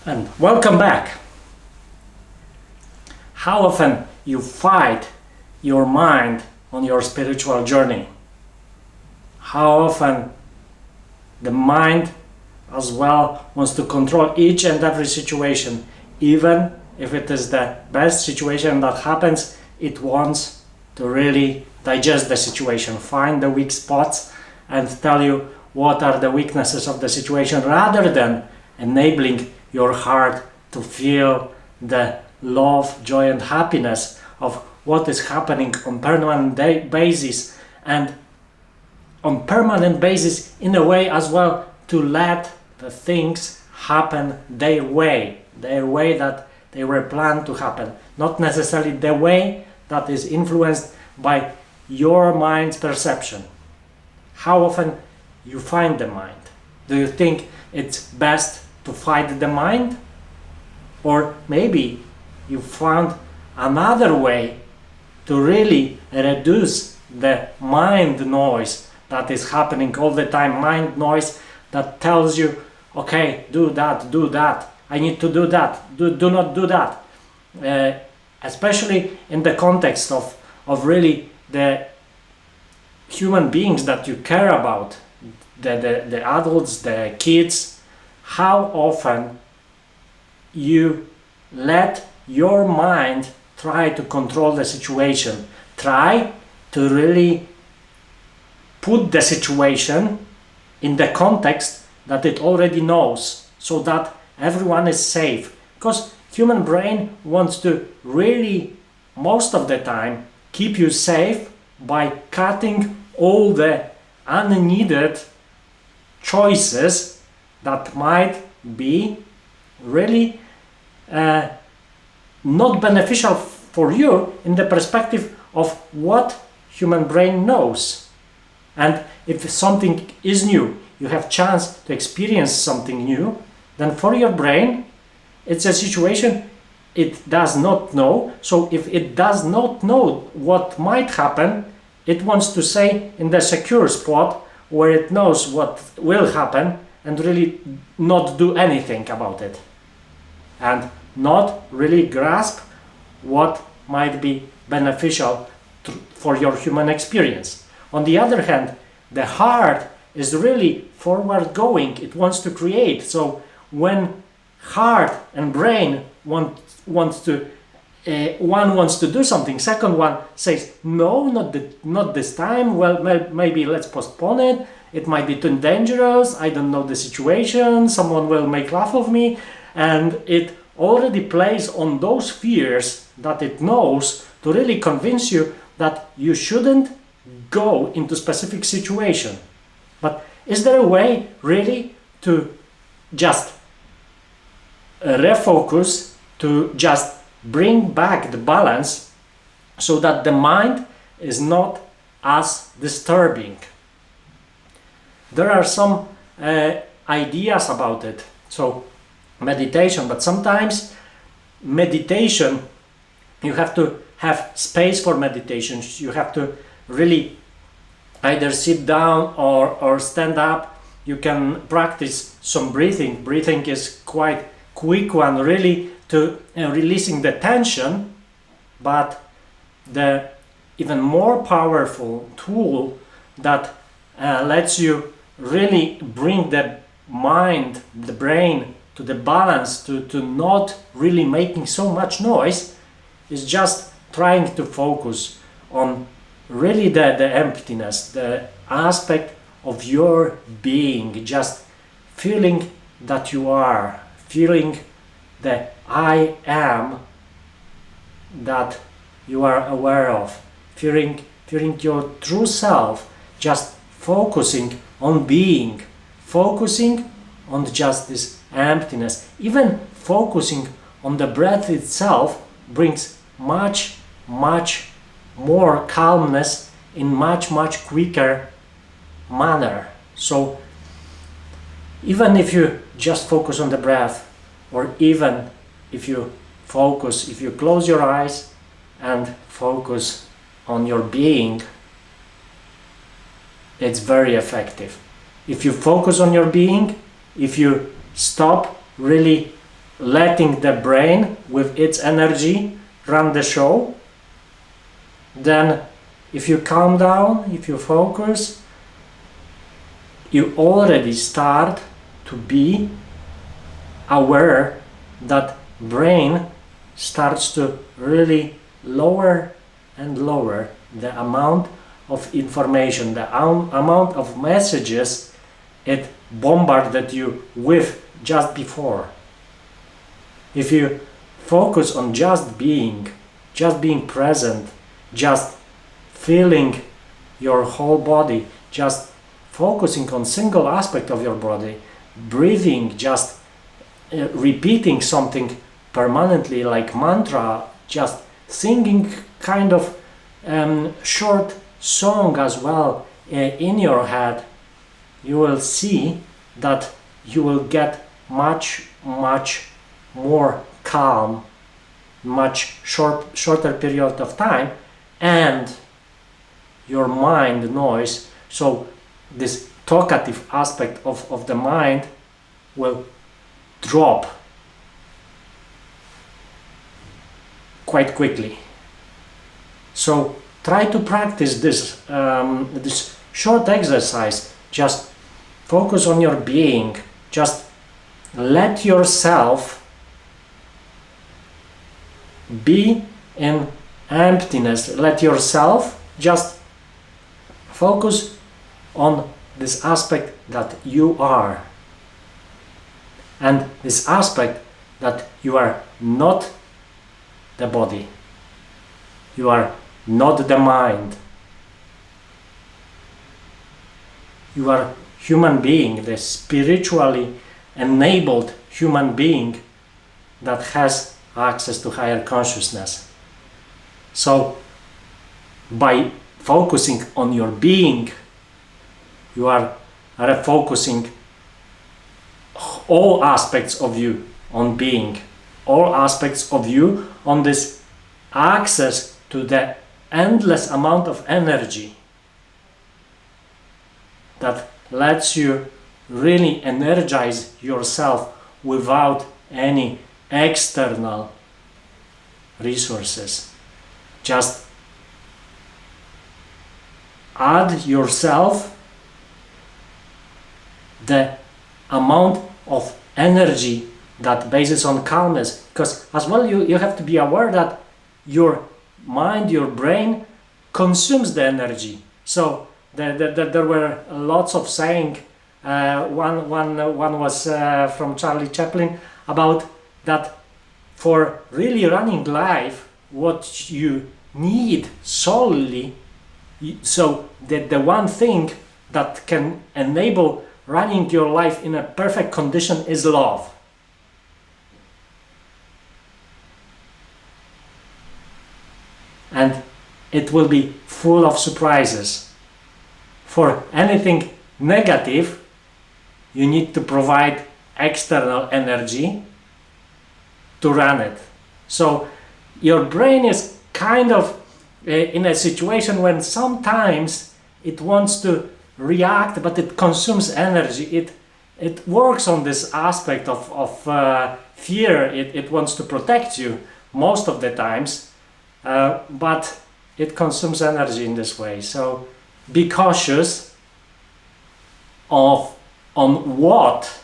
And welcome back. How often you fight your mind on your spiritual journey? How often the mind as well wants to control each and every situation, even if it is the best situation that happens, it wants to really digest the situation, find the weak spots and tell you what are the weaknesses of the situation, rather than enabling your heart to feel the love, joy and happiness of what is happening on permanent basis, and on permanent basis in a way as well to let the things happen their way that they were planned to happen, not necessarily the way that is influenced by your mind's perception. How often you find the mind? Do you think it's best to fight the mind? Or maybe you found another way to really reduce the mind noise that is happening all the time, mind noise that tells you, okay, do that, I need to do that, do not do that. Especially in the context of really the human beings that you care about, the adults, the kids. How often you let your mind try to control the situation, try to really put the situation in the context that it already knows, so that everyone is safe. Because human brain wants to really, most of the time, keep you safe by cutting all the unneeded choices that might be really not beneficial for you in the perspective of what human brain knows. And if something is new, you have chance to experience something new, then for your brain it's a situation it does not know. So if it does not know what might happen, it wants to stay in the secure spot where it knows what will happen and really not do anything about it, and not really grasp what might be beneficial for your human experience. On the other hand, the heart is really forward going, it wants to create. So when heart and brain wants to one wants to do something, second one says no, not this time, well maybe let's postpone it, it might be too dangerous, I don't know the situation, someone will make laugh of me, and it already plays on those fears that it knows to really convince you that you shouldn't go into specific situation. But is there a way really to just refocus, to just bring back the balance so that the mind is not as disturbing? There are some ideas about it. So meditation, but sometimes meditation, you have to have space for meditation. You have to really either sit down or stand up. You can practice some breathing. Breathing is quite quick one really to releasing the tension, but the even more powerful tool that lets you really bring the mind, the brain to the balance, to not really making so much noise, is just trying to focus on really the emptiness, the aspect of your being, just feeling that you are, feeling the I am that you are aware of, feeling your true self, just focusing on being, focusing on just this emptiness. Even focusing on the breath itself brings much more calmness in much quicker manner. So even if you just focus on the breath, or even if you close your eyes and focus on your being, it's very effective. If you focus on your being, if you stop really letting the brain with its energy run the show, then if you calm down, if you focus, you already start to be aware that brain starts to really lower and lower the amount of information, the amount of messages it bombarded you with just before. If you focus on just being present, just feeling your whole body, just focusing on single aspect of your body, breathing, just repeating something permanently like mantra, just singing kind of short song as well in your head, you will see that you will get much more calm, shorter period of time, and your mind noise, so this talkative aspect of the mind will drop quite quickly. So try to practice this this short exercise. Just focus on your being. Just let yourself be in emptiness. Let yourself just focus on this aspect that you are, and this aspect that you are not the body, you are not the mind, you are human being, the spiritually enabled human being that has access to higher consciousness. So by focusing on your being, you are refocusing all aspects of you on being, all aspects of you on this access to the endless amount of energy that lets you really energize yourself without any external resources. Just add yourself the amount of energy that bases on calmness, because as well you have to be aware that your mind, your brain consumes the energy. So there were lots of saying. One was from Charlie Chaplin about that for really running life, what you need solely, so that the one thing that can enable running your life in a perfect condition is love. And it will be full of surprises. For anything negative, you need to provide external energy to run it. So your brain is kind of in a situation when sometimes it wants to react, but it consumes energy. It works on this aspect of fear. It wants to protect you most of the times, but it consumes energy in this way. So be cautious on what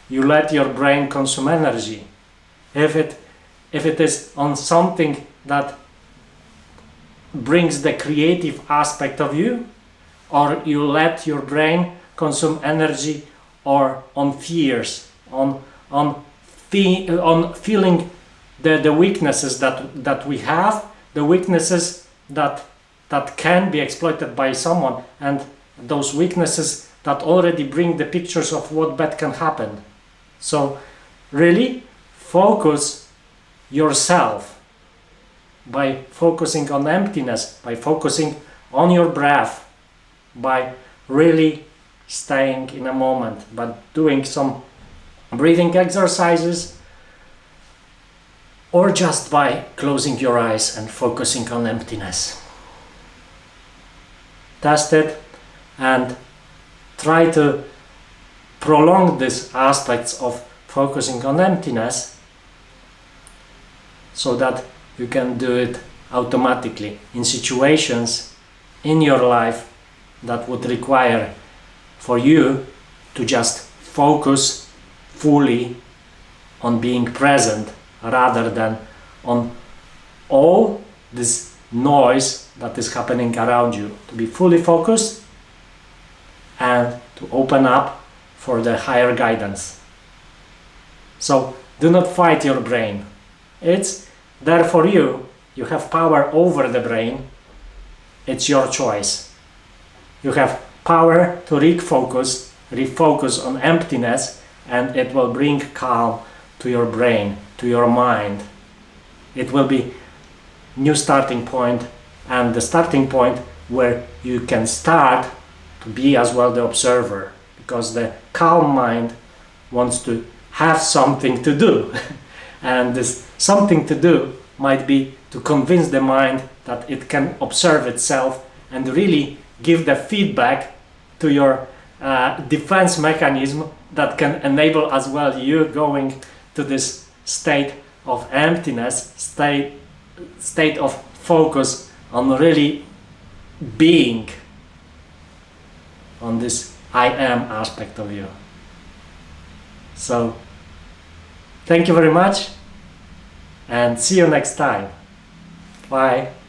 you let your brain consume energy. If it is on something that brings the creative aspect of you, or you let your brain consume energy, or on fears, on feeling the weaknesses that we have, the weaknesses that can be exploited by someone, and those weaknesses that already bring the pictures of what bad can happen. So really focus yourself by focusing on emptiness, by focusing on your breath, by really staying in a moment, but doing some breathing exercises, or just by closing your eyes and focusing on emptiness. Test it and try to prolong these aspects of focusing on emptiness, so that you can do it automatically in situations in your life that would require for you to just focus fully on being present rather than on all this noise that is happening around you. To be fully focused and to open up for the higher guidance. So do not fight your brain. It's there for you. You have power over the brain. It's your choice. You have power to refocus on emptiness, and it will bring calm to your brain, to your mind. It will be new starting point, and the starting point where you can start to be as well the observer, because the calm mind wants to have something to do. And this something to do might be to convince the mind that it can observe itself and really give the feedback to your defense mechanism that can enable as well you going to this state of emptiness, state of focus on really being on this I am aspect of you. So thank you very much and see you next time. Bye.